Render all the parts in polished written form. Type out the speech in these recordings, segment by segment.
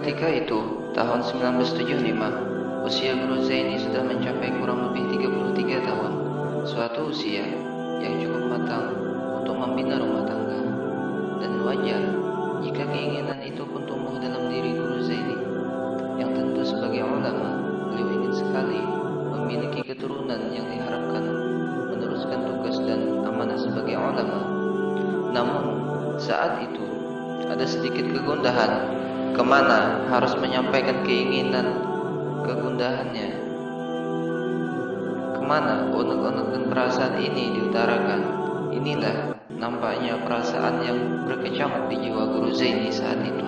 Ketika itu, tahun 1975, usia Guru Zaini sudah mencapai kurang lebih 33 tahun, suatu usia yang cukup matang untuk membina rumah tangga. Dan wajar jika keinginan itu pun tumbuh dalam diri Guru Zaini, yang tentu sebagai ulama, beliau ingin sekali memiliki keturunan yang diharapkan meneruskan tugas dan amanah sebagai ulama. Namun, saat itu ada sedikit kegundahan kemana harus menyampaikan keinginan kegundahannya, kemana unek-unek dan perasaan ini diutarakan. Inilah nampaknya perasaan yang berkecamuk di jiwa Guru Zaini saat itu.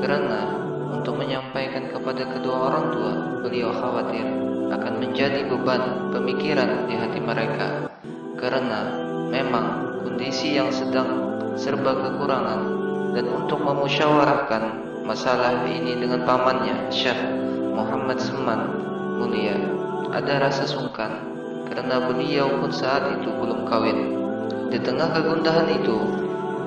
Karena untuk menyampaikan kepada kedua orang tua, beliau khawatir akan menjadi beban pemikiran di hati mereka. Karena memang kondisi yang sedang serba kekurangan. Dan untuk memusyawarahkan masalah ini dengan pamannya, Syekh Muhammad Seman Mulia, ada rasa sungkan karena beliau pun saat itu belum kawin. Di tengah kegundahan itu,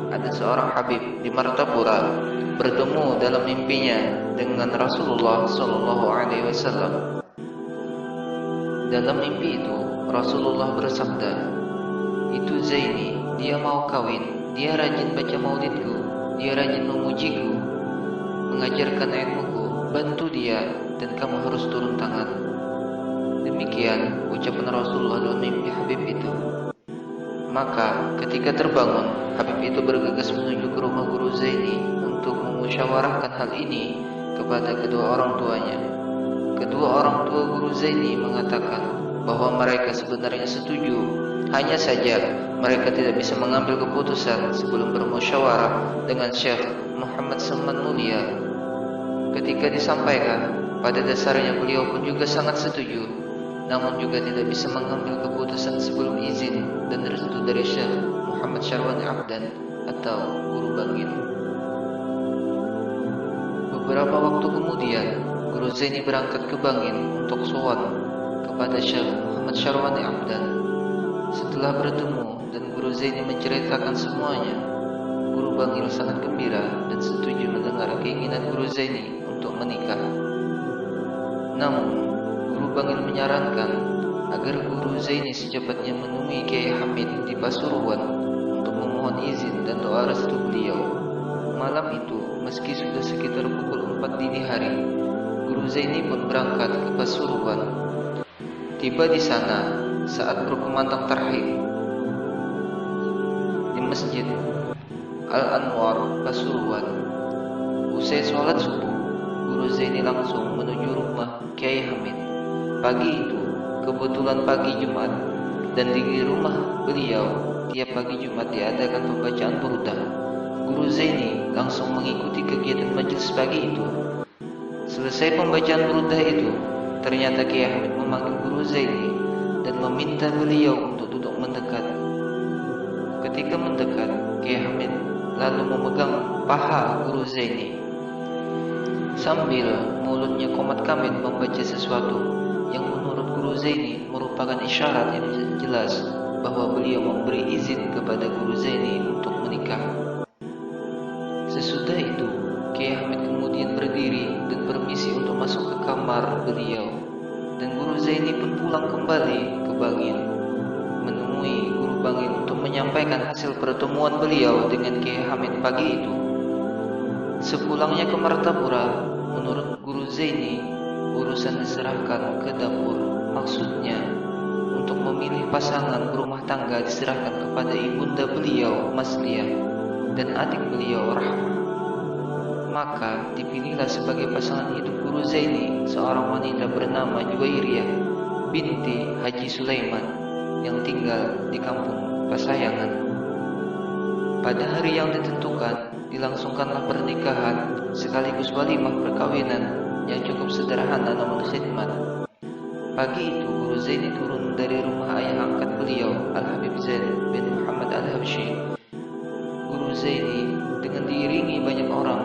ada seorang Habib di Martapura bertemu dalam mimpinya dengan Rasulullah SAW. Dalam mimpi itu, Rasulullah bersabda, "Itu Zaini, dia mau kawin, dia rajin baca maulidku, dia rajin memujiku, mengajarkan ilmuku, bantu dia dan kamu harus turun tangan." Demikian ucapan Rasulullah dalam mimpi Habib itu. Maka ketika terbangun, Habib itu bergegas menuju ke rumah Guru Zaini untuk memusyawarahkan hal ini kepada kedua orang tuanya. Kedua orang tua Guru Zaini mengatakan bahwa mereka sebenarnya setuju, hanya saja mereka tidak bisa mengambil keputusan sebelum bermusyawarah dengan Syekh Muhammad Seman Mulia. Ketika disampaikan, pada dasarnya beliau pun juga sangat setuju, namun juga tidak bisa mengambil keputusan sebelum izin dan restu dari Syekh Muhammad Syarwani Abdan atau Guru Bangil. Beberapa waktu kemudian, Guru Zaini berangkat ke Bangil untuk sowan kepada Syekh Muhammad Syarwani Abdan. Setelah bertemu dan Guru Zaini menceritakan semuanya, Guru Bangil sangat gembira dan setuju mendengar keinginan Guru Zaini untuk menikah. Namun, Guru Bangil menyarankan agar Guru Zaini secepatnya menemui Kiai Hamid di Pasuruan untuk memohon izin dan doa restu beliau. Malam itu, meski sudah sekitar pukul 4 dini hari, Guru Zaini pun berangkat ke Pasuruan. Tiba di sana saat berkumandang tarhib di Masjid Al-Anwar, Pasuruan. Usai sholat subuh, Guru Zaini langsung menuju rumah Kiai Hamid. Pagi itu kebetulan pagi Jumat, dan di rumah beliau tiap pagi Jumat diadakan pembacaan burdah. Guru Zaini langsung mengikuti kegiatan majelis pagi itu. Selesai pembacaan burdah itu, ternyata Kiai Hamid memanggil Guru Zaini dan meminta beliau untuk duduk mendekat. Ketika mendekat, Kiai Hamid lalu memegang paha Guru Zaini sambil mulutnya komat kamit membaca sesuatu yang menurut Guru Zaini merupakan isyarat yang jelas bahwa beliau memberi izin kepada Guru Zaini untuk menikah. Sesudah itu, Kiai Hamid kemudian berdiri dan permisi untuk masuk ke kamar beliau, dan Guru Zaini pun pulang kembali ke Bangil, menemui Guru Bangil untuk menyampaikan hasil pertemuan beliau dengan Kiai Hamid pagi itu. Sepulangnya ke Martapura, menurut Guru Zaini, urusan diserahkan ke dapur. Maksudnya, untuk memilih pasangan berumah tangga diserahkan kepada ibunda beliau, Masliah, dan adik beliau, Rahmah. Maka dipilihlah sebagai pasangan hidup Guru Zaini seorang wanita bernama Juwairiyah binti Haji Sulaiman yang tinggal di kampung Pasayangan. Pada hari yang ditentukan, dilangsungkanlah pernikahan sekaligus walimah perkawinan yang cukup sederhana namun khidmat. Pagi itu Guru Zaini turun dari rumah ayah angkat beliau, Al-Habib Zain bin Muhammad Al-Habsyi. Guru Zaini dengan diiringi banyak orang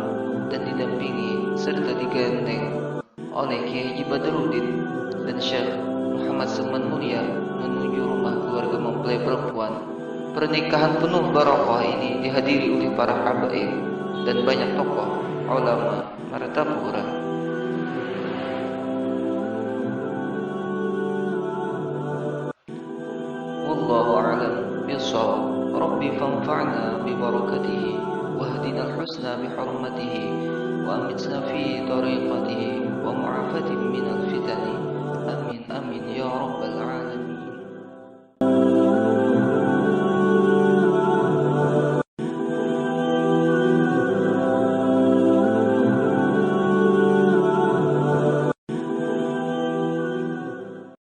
dan didampingi serta digandeng oleh Kiai Haji Badruddin dan Syekh Muhammad Seman Mulia menuju rumah keluarga mempelai perempuan. Pernikahan penuh barokah ini dihadiri oleh para habaib dan banyak tokoh, ulama, Martapura. Wallahu a'lam bishawab. Rabbi fanfa'na bi barakatihi wahdina al-husna bi hurmatihi wa amitna fi tariqatihi wa mu'afatin min al-fitani